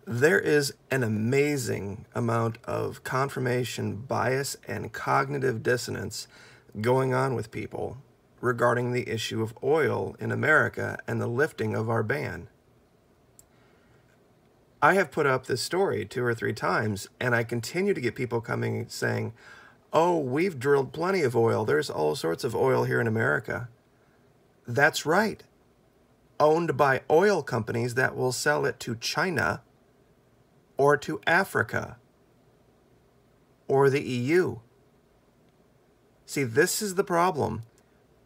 There is an amazing amount of confirmation bias and cognitive dissonance going on with people regarding the issue of oil in America and the lifting of our ban. I have put up this story 2 or 3 times, and I continue to get people coming saying, oh, we've drilled plenty of oil. There's all sorts of oil here in America. That's right. Owned by oil companies that will sell it to China or to Africa or the EU. See, this is the problem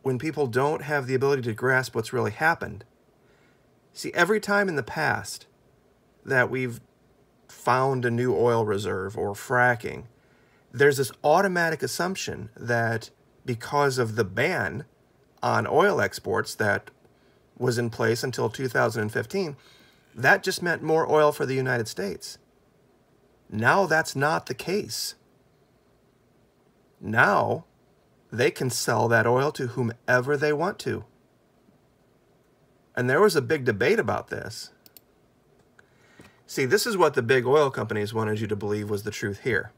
when people don't have the ability to grasp what's really happened. See, every time in the past that we've found a new oil reserve or fracking, there's this automatic assumption that because of the ban on oil exports that was in place until 2015, that just meant more oil for the United States. Now that's not the case. Now they can sell that oil to whomever they want to. And there was a big debate about this. See, this is what the big oil companies wanted you to believe was the truth here.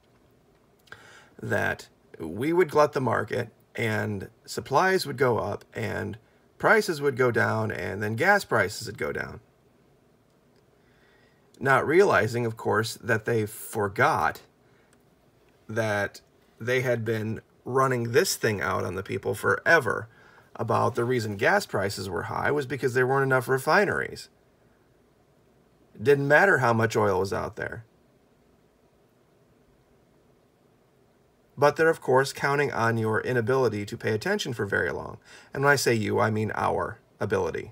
That we would glut the market and supplies would go up and prices would go down and then gas prices would go down. Not realizing, of course, that they forgot that they had been running this thing out on the people forever about the reason gas prices were high was because there weren't enough refineries. It didn't matter how much oil was out there. But they're, of course, counting on your inability to pay attention for very long. And when I say you, I mean our ability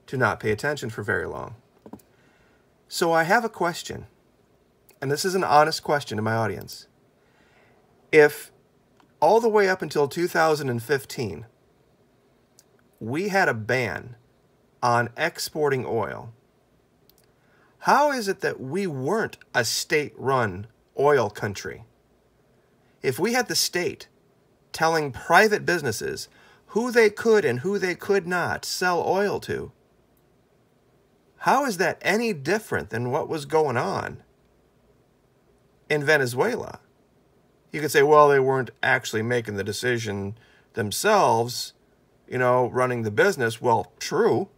to not pay attention for very long. So I have a question, and this is an honest question to my audience. If all the way up until 2015, we had a ban on exporting oil, how is it that we weren't a state-run oil country? If we had the state telling private businesses who they could and who they could not sell oil to, how is that any different than what was going on in Venezuela? You could say, well, they weren't actually making the decision themselves, running the business. Well, true.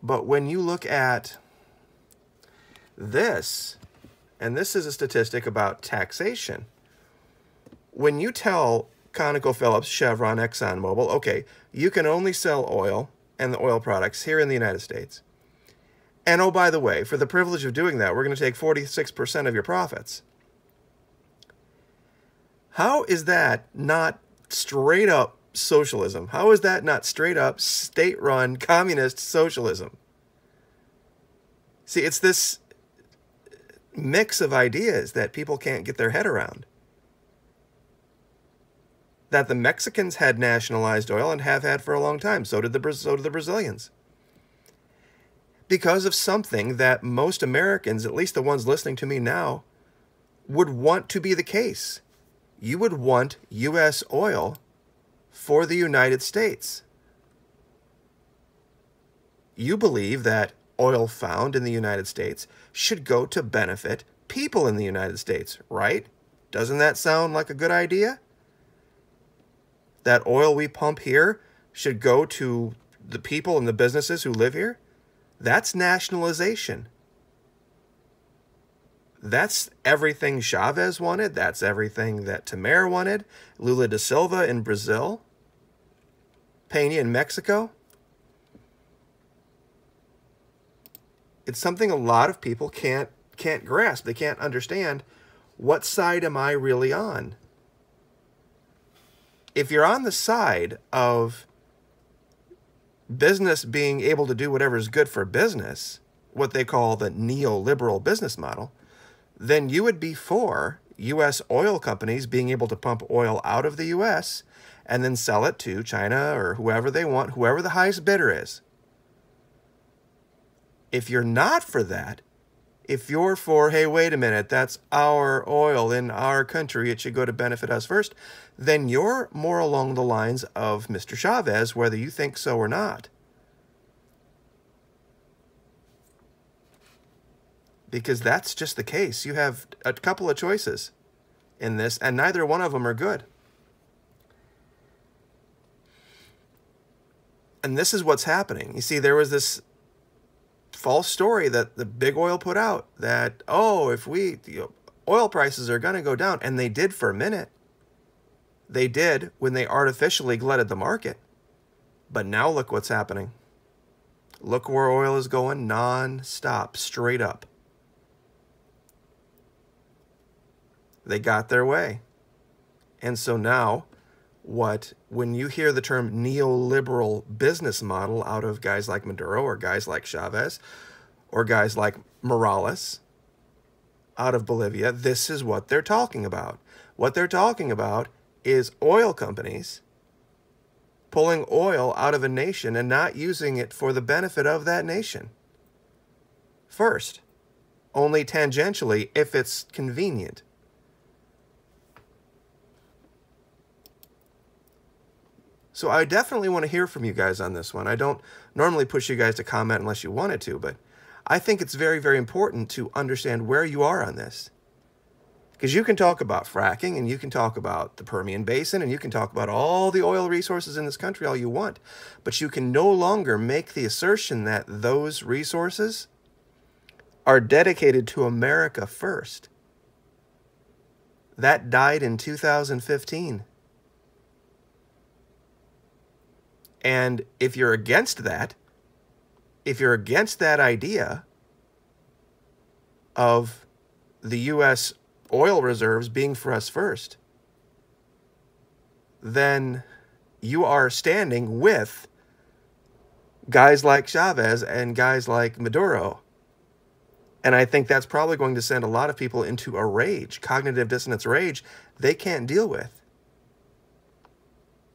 But when you look at this, and this is a statistic about taxation, when you tell ConocoPhillips, Chevron, ExxonMobil, okay, you can only sell oil and the oil products here in the United States. And oh, by the way, for the privilege of doing that, we're going to take 46% of your profits. How is that not straight up socialism? How is that not straight up state-run communist socialism? See, it's this mix of ideas that people can't get their head around. That the Mexicans had nationalized oil and have had for a long time. So did the Brazilians. Because of something that most Americans, at least the ones listening to me now, would want to be the case. You would want U.S. oil for the United States. You believe that oil found in the United States should go to benefit people in the United States, right? Doesn't that sound like a good idea? That oil we pump here should go to the people and the businesses who live here? That's nationalization. That's everything Chavez wanted. That's everything that Temer wanted. Lula da Silva in Brazil. Peña in Mexico. It's something a lot of people can't grasp. They can't understand. What side am I really on? If you're on the side of business being able to do whatever is good for business, what they call the neoliberal business model, then you would be for U.S. oil companies being able to pump oil out of the U.S. and then sell it to China or whoever they want, whoever the highest bidder is. If you're not for that, if you're for, hey, wait a minute, that's our oil in our country, it should go to benefit us first, then you're more along the lines of Mr. Chavez, whether you think so or not. because that's just the case. You have a couple of choices in this, and neither one of them are good. And this is what's happening. You see, there was this false story that the big oil put out that, oh, if oil prices are going to go down, and they did for a minute. They did when they artificially glutted the market. But now look what's happening. Look where oil is going non-stop, straight up. They got their way. And so now, when you hear the term neoliberal business model out of guys like Maduro or guys like Chavez or guys like Morales out of Bolivia, this is what they're talking about. What they're talking about is oil companies pulling oil out of a nation and not using it for the benefit of that nation. First, only tangentially if it's convenient. So I definitely want to hear from you guys on this one. I don't normally push you guys to comment unless you wanted to, but I think it's very, very important to understand where you are on this. Because you can talk about fracking, and you can talk about the Permian Basin, and you can talk about all the oil resources in this country all you want. But you can no longer make the assertion that those resources are dedicated to America first. That died in 2015. And if you're against that, if you're against that idea of the U.S. oil reserves being for us first, then you are standing with guys like Chavez and guys like Maduro. And I think that's probably going to send a lot of people into a rage, cognitive dissonance rage they can't deal with.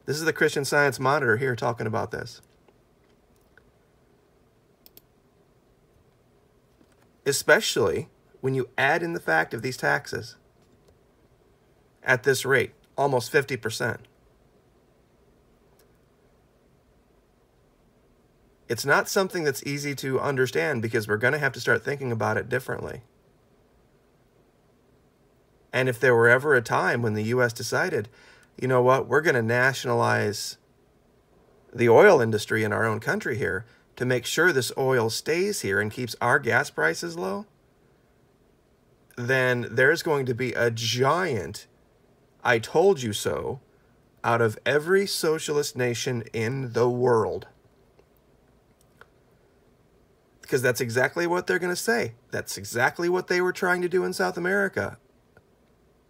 This is the Christian Science Monitor here talking about this. Especially when you add in the fact of these taxes at this rate, almost 50%. It's not something that's easy to understand because we're going to have to start thinking about it differently. And if there were ever a time when the U.S. decided, you know what, we're going to nationalize the oil industry in our own country here to make sure this oil stays here and keeps our gas prices low, then there's going to be a giant "I told you so" out of every socialist nation in the world. Because that's exactly what they're going to say. That's exactly what they were trying to do in South America.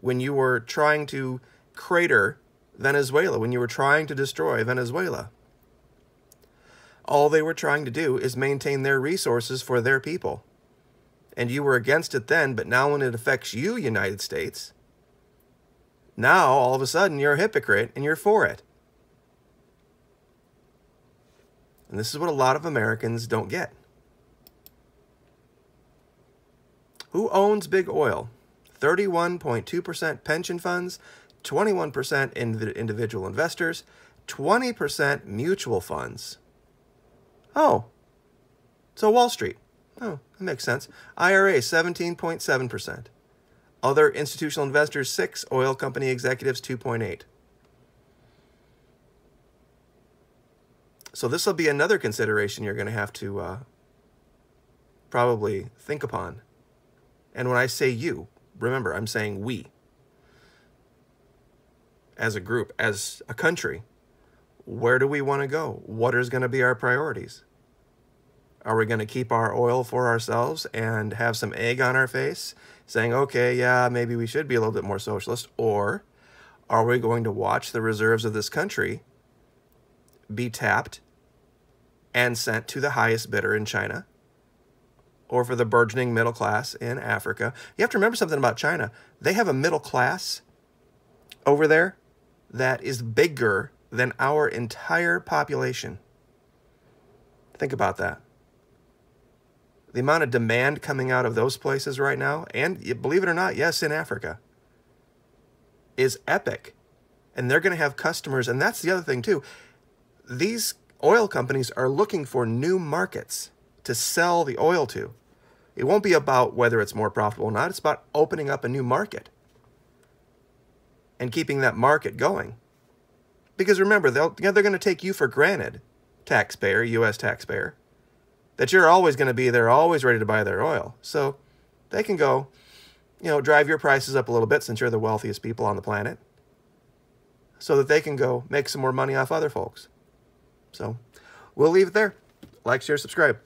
When you were trying to crater Venezuela, when you were trying to destroy Venezuela, all they were trying to do is maintain their resources for their people. And you were against it then, but now when it affects you, United States, now all of a sudden you're a hypocrite and you're for it. And this is what a lot of Americans don't get. Who owns big oil? 31.2% pension funds, 21% individual investors, 20% mutual funds. Oh, so Wall Street. Oh, that makes sense. IRA, 17.7%. Other institutional investors, 6. Oil company executives, 2.8. So this will be another consideration you're going to have to probably think upon. And when I say you, remember, I'm saying we. As a group, as a country, where do we want to go? What is going to be our priorities? Are we going to keep our oil for ourselves and have some egg on our face saying, okay, yeah, maybe we should be a little bit more socialist? Or are we going to watch the reserves of this country be tapped and sent to the highest bidder in China? Or for the burgeoning middle class in Africa? You have to remember something about China. They have a middle class over there that is bigger than our entire population. Think about that. The amount of demand coming out of those places right now, and believe it or not, yes, in Africa, is epic. And they're going to have customers, and that's the other thing too. These oil companies are looking for new markets to sell the oil to. It won't be about whether it's more profitable or not. It's about opening up a new market and keeping that market going. Because remember, they're going to take you for granted, taxpayer, U.S. taxpayer, that you're always going to be there, always ready to buy their oil. So they can go, drive your prices up a little bit since you're the wealthiest people on the planet, so that they can go make some more money off other folks. So we'll leave it there. Like, share, subscribe.